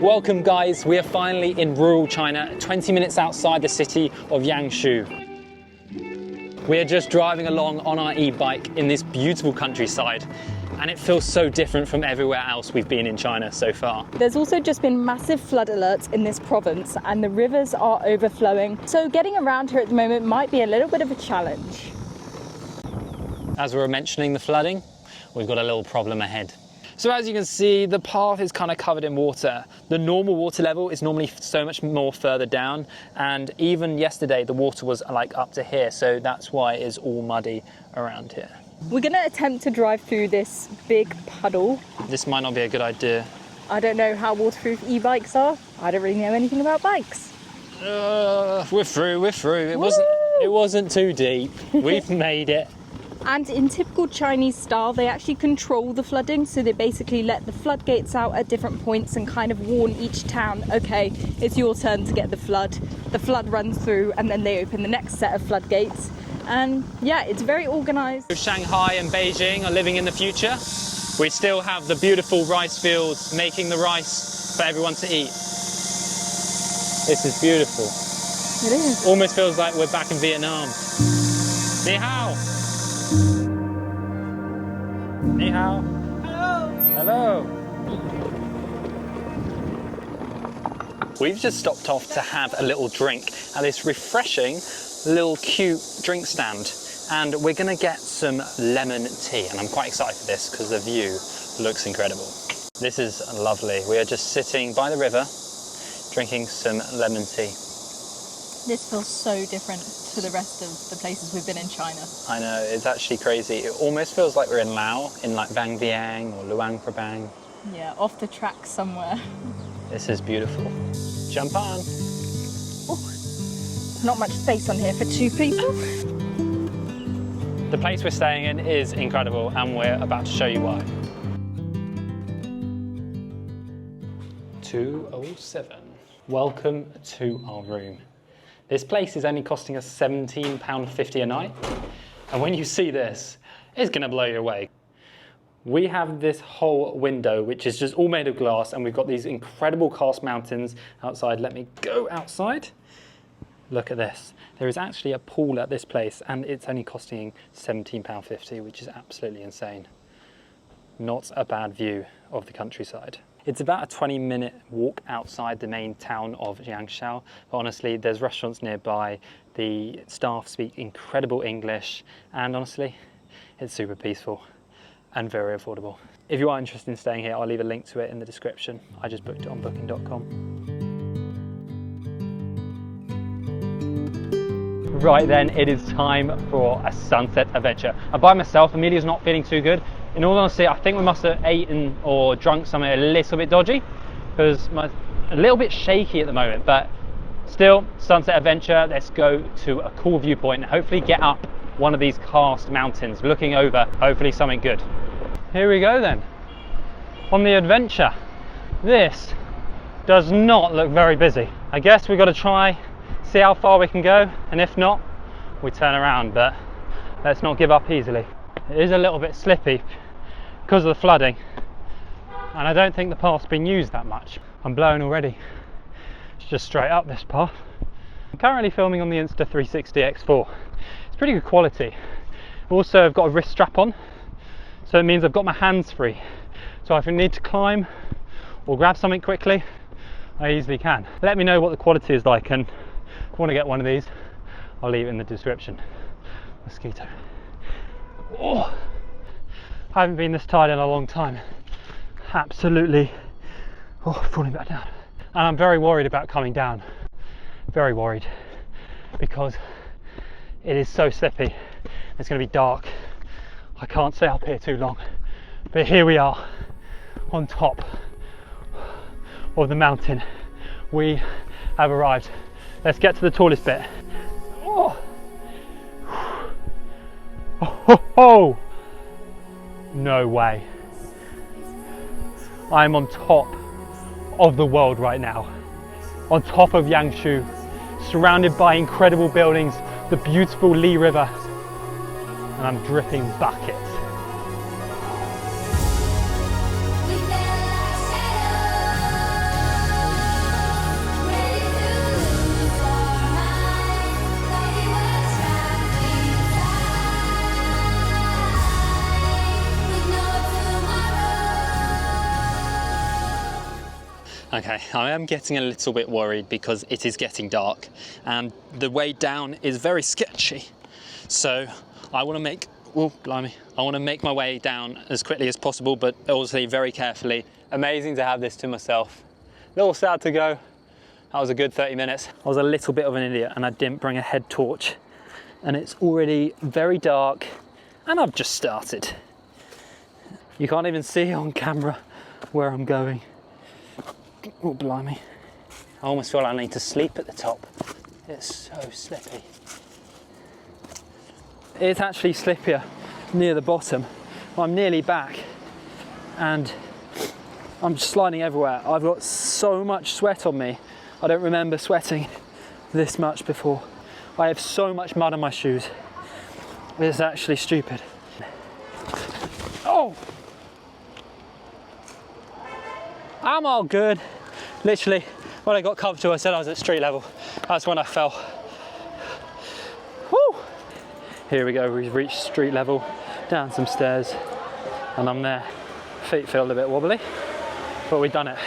Welcome guys, we are finally in rural China, 20 minutes outside the city of Yangshuo. We are just driving along on our e-bike in this beautiful countryside, and it feels so different from everywhere else we've been in China so far. There's also just been massive flood alerts in this province and the rivers are overflowing, so getting around here at the moment might be a little bit of a challenge. As we were mentioning the flooding, we've got a little problem ahead. So as you can see, the path is kind of covered in water. The normal water level is normally so much more further down, and even yesterday the water was like up to here, so that's why it's all muddy around here. We're going to attempt to drive through this big puddle. This might not be a good idea. I don't know how waterproof e-bikes are. I don't really know anything about bikes. We're through. It wasn't too deep. We've made it. And in typical Chinese style, they actually control the flooding, so they basically let the floodgates out at different points and kind of warn each town, okay, it's your turn to get the flood. The flood runs through and then they open the next set of floodgates. And yeah, it's very organised. Shanghai and Beijing are living in the future. We still have the beautiful rice fields making the rice for everyone to eat. This is beautiful. It is. Almost feels like we're back in Vietnam. Ni hao. Ni hao. Hello. Hello. We've just stopped off to have a little drink at this refreshing little cute drink stand, and we're gonna get some lemon tea, and I'm quite excited for this because the view looks incredible. This is lovely. We are just sitting by the river drinking some lemon tea. This feels so different to the rest of the places we've been in China. I know, it's actually crazy. It almost feels like we're in Laos, in like Bang Vieng or Luang Prabang. Yeah, off the track somewhere. This is beautiful. Jump on. Not much space on here for two people. The place we're staying in is incredible, and we're about to show you why. 207. Welcome to our room. This place is only costing us £17.50 a night, and when you see this, it's gonna blow you away. We have this whole window which is just all made of glass, and we've got these incredible karst mountains outside. Let me go outside. Look at this. There is actually a pool at this place, and it's only costing £17.50, which is absolutely insane. Not a bad view of the countryside. It's about a 20-minute walk outside the main town of Yangshuo, but honestly, there's restaurants nearby, the staff speak incredible English, and honestly, it's super peaceful and very affordable. If you are interested in staying here, I'll leave a link to it in the description. I just booked it on booking.com. Right then, it is time for a sunset adventure. I'm by myself. Amelia's not feeling too good. In all honesty, I think we must have eaten or drunk something a little bit dodgy, because I'm a little bit shaky at the moment, but still, sunset adventure. Let's go to a cool viewpoint and hopefully get up one of these karst mountains, looking over, hopefully something good. Here we go then, on the adventure. This does not look very busy. I guess we've got to try, see how far we can go, and if not, we turn around, but let's not give up easily. It is a little bit slippy because of the flooding, and I don't think the path's been used that much. I'm blown already. It's just straight up this path. I'm currently filming on the Insta360 X4. It's pretty good quality. Also, I've got a wrist strap on, so it means I've got my hands free. So if I need to climb or grab something quickly, I easily can. Let me know what the quality is like, and if you want to get one of these, I'll leave it in the description. Mosquito. Oh, I haven't been this tired in a long time. Absolutely, falling back down. And I'm very worried about coming down. Very worried, because it is so slippy. It's going to be dark. I can't stay up here too long. But here we are, on top of the mountain. We have arrived. Let's get to the tallest bit. Oh. Oh, no way. I'm on top of the world right now, on top of Yangshuo, surrounded by incredible buildings, the beautiful Li River, and I'm dripping buckets. Okay, I am getting a little bit worried because it is getting dark and the way down is very sketchy. So I want to make, oh blimey, I want to make my way down as quickly as possible, but obviously very carefully. Amazing to have this to myself. A little sad to go. That was a good 30 minutes. I was a little bit of an idiot and I didn't bring a head torch. And it's already very dark and I've just started. You can't even see on camera where I'm going. Oh blimey. I almost feel like I need to sleep at the top. It's so slippy. It's actually slippier near the bottom. I'm nearly back and I'm just sliding everywhere. I've got so much sweat on me. I don't remember sweating this much before. I have so much mud on my shoes. It's actually stupid. Oh! I'm all good. Literally, when I got comfortable, I said I was at street level. That's when I fell. Woo! Here we go, we've reached street level, down some stairs, and I'm there. Feet feel a bit wobbly, but we've done it.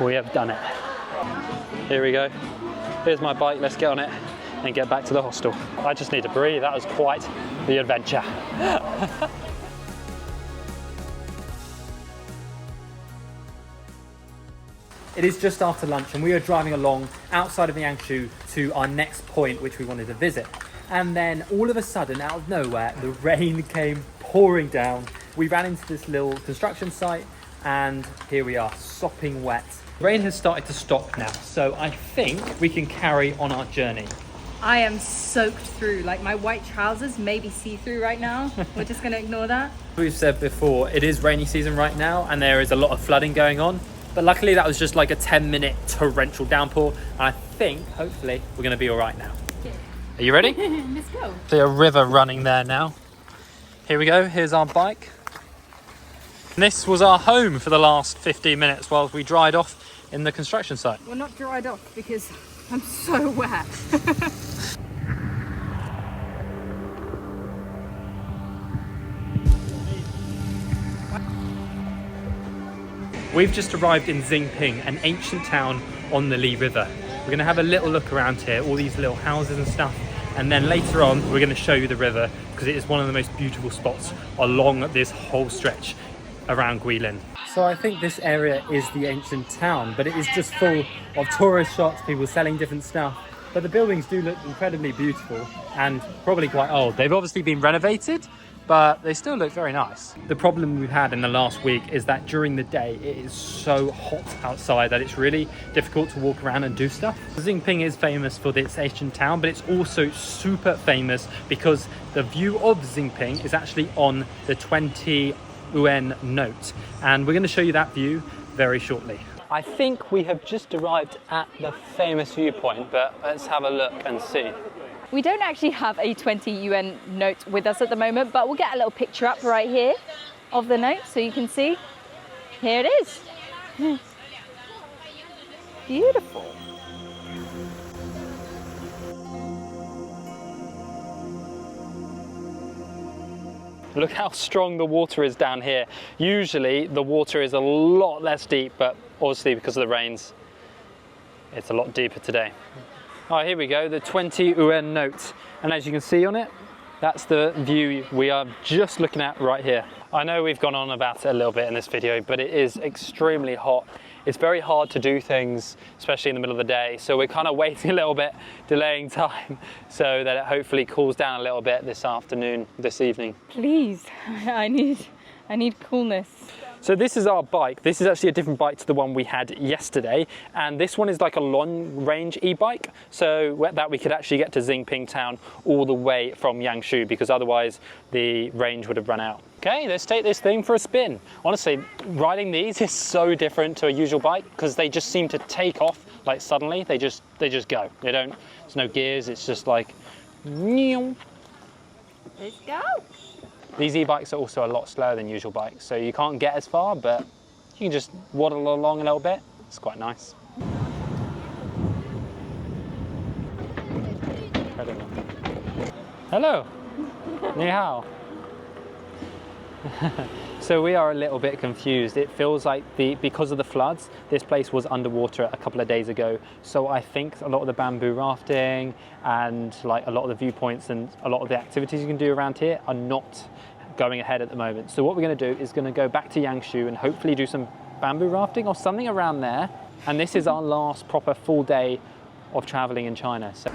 We have done it. Here we go. Here's my bike, let's get on it and get back to the hostel. I just need to breathe, that was quite the adventure. It is just after lunch and we are driving along outside of Yangshuo to our next point which we wanted to visit. And then all of a sudden, out of nowhere, the rain came pouring down. We ran into this little construction site and here we are, sopping wet. Rain has started to stop now, so I think we can carry on our journey. I am soaked through, like my white trousers may be see-through right now. We're just gonna ignore that. We've said before, it is rainy season right now and there is a lot of flooding going on. But luckily that was just like a 10-minute torrential downpour. And I think, hopefully, we're gonna be all right now. Are you ready? Let's go. See a river running there now. Here we go, here's our bike. And this was our home for the last 15 minutes while we dried off in the construction site. We're not dried off because I'm so wet. We've just arrived in Xing, an ancient town on the Li River. We're going to have a little look around here, all these little houses and stuff, and then later on we're going to show you the river because it is one of the most beautiful spots along this whole stretch around Guilin. So I think this area is the ancient town, but it is just full of tourist shops, people selling different stuff. But the buildings do look incredibly beautiful and probably quite old. They've obviously been renovated, but they still look very nice. The problem we've had in the last week is that during the day it is so hot outside that it's really difficult to walk around and do stuff. Xing is famous for its ancient town, but it's also super famous because the view of Xing is actually on the 20 yuan note, and we're going to show you that view very shortly. I think we have just arrived at the famous viewpoint, but let's have a look and see. We don't actually have a 20 yuan note with us at the moment, but we'll get a little picture up right here of the note so you can see. Here it is. Beautiful. Look how strong the water is down here. Usually the water is a lot less deep, but obviously because of the rains, it's a lot deeper today. Oh, here we go, the 20 yuan note. And as you can see on it, that's the view we are just looking at right here. I know we've gone on about it a little bit in this video, but it is extremely hot. It's very hard to do things, especially in the middle of the day. So we're kind of waiting a little bit, delaying time, so that it hopefully cools down a little bit this afternoon, this evening. Please, I need coolness. So this is our bike. This is actually a different bike to the one we had yesterday. And this one is like a long range e-bike. So that we could actually get to Xing town all the way from Yangshuo, because otherwise the range would have run out. Okay, let's take this thing for a spin. Honestly, riding these is so different to a usual bike because they just seem to take off like suddenly. They just go. There's no gears. It's just like, let's go. These e-bikes are also a lot slower than usual bikes, so you can't get as far, but you can just waddle along a little bit. It's quite nice. Incredible. Hello. Ni hao. So we are a little bit confused. It feels like because of the floods, this place was underwater a couple of days ago. So I think a lot of the bamboo rafting and like a lot of the viewpoints and a lot of the activities you can do around here are not going ahead at the moment. So what we're going to do is going to go back to Yangshuo and hopefully do some bamboo rafting or something around there. And this is our last proper full day of traveling in China. So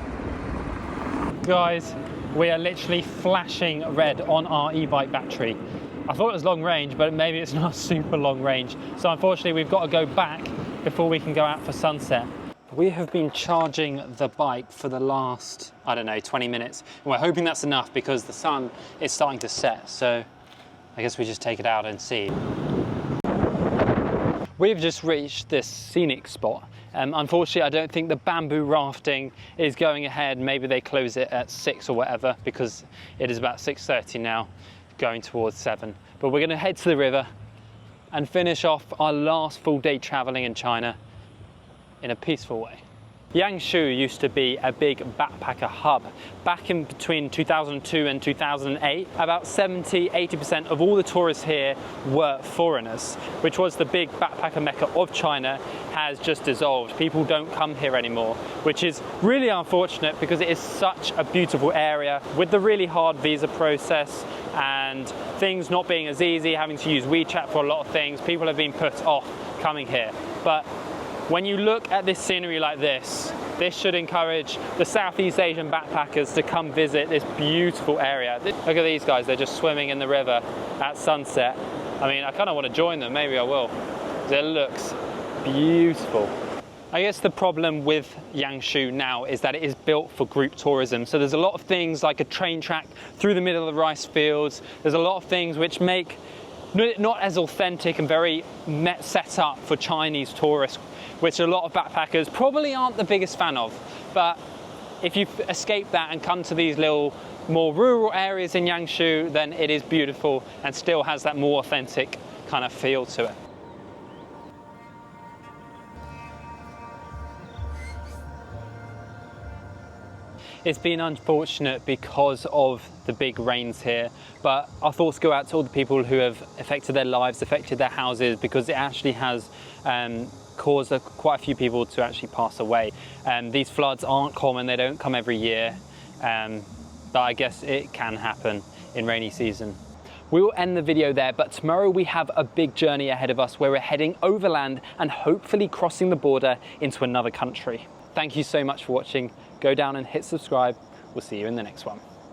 guys, we are literally flashing red on our e-bike battery. I thought it was long range, but maybe it's not super long range. So unfortunately, we've got to go back before we can go out for sunset. We have been charging the bike for the last, I don't know, 20 minutes. And we're hoping that's enough because the sun is starting to set. So I guess we just take it out and see. We've just reached this scenic spot. Unfortunately, I don't think the bamboo rafting is going ahead. Maybe they close it at 6 or whatever because it is about 6:30 now, going towards 7. But we're going to head to the river and finish off our last full day traveling in China in a peaceful way. Yangshuo used to be a big backpacker hub. Back in between 2002 and 2008, about 70–80% of all the tourists here were foreigners, which was the big backpacker mecca of China, has just dissolved. People don't come here anymore, which is really unfortunate because it is such a beautiful area with the really hard visa process and things not being as easy, having to use WeChat for a lot of things. People have been put off coming here. But when you look at this scenery like this should encourage the Southeast Asian backpackers to come visit this beautiful area. Look at these guys, they're just swimming in the river at sunset. I mean, I kind of want to join them, maybe I will. It looks beautiful. I guess the problem with Yangshuo now is that it is built for group tourism. So there's a lot of things like a train track through the middle of the rice fields. There's a lot of things which make not as authentic and very set up for Chinese tourists, which a lot of backpackers probably aren't the biggest fan of. But if you escape that and come to these little more rural areas in Yangshuo, then it is beautiful and still has that more authentic kind of feel to it. It's been unfortunate because of the big rains here, but our thoughts go out to all the people who have affected their lives, affected their houses, because it actually has caused quite a few people to actually pass away. These floods aren't common, they don't come every year, but I guess it can happen in rainy season. We will end the video there, but tomorrow we have a big journey ahead of us where we're heading overland and hopefully crossing the border into another country. Thank you so much for watching. Go down and hit subscribe. We'll see you in the next one.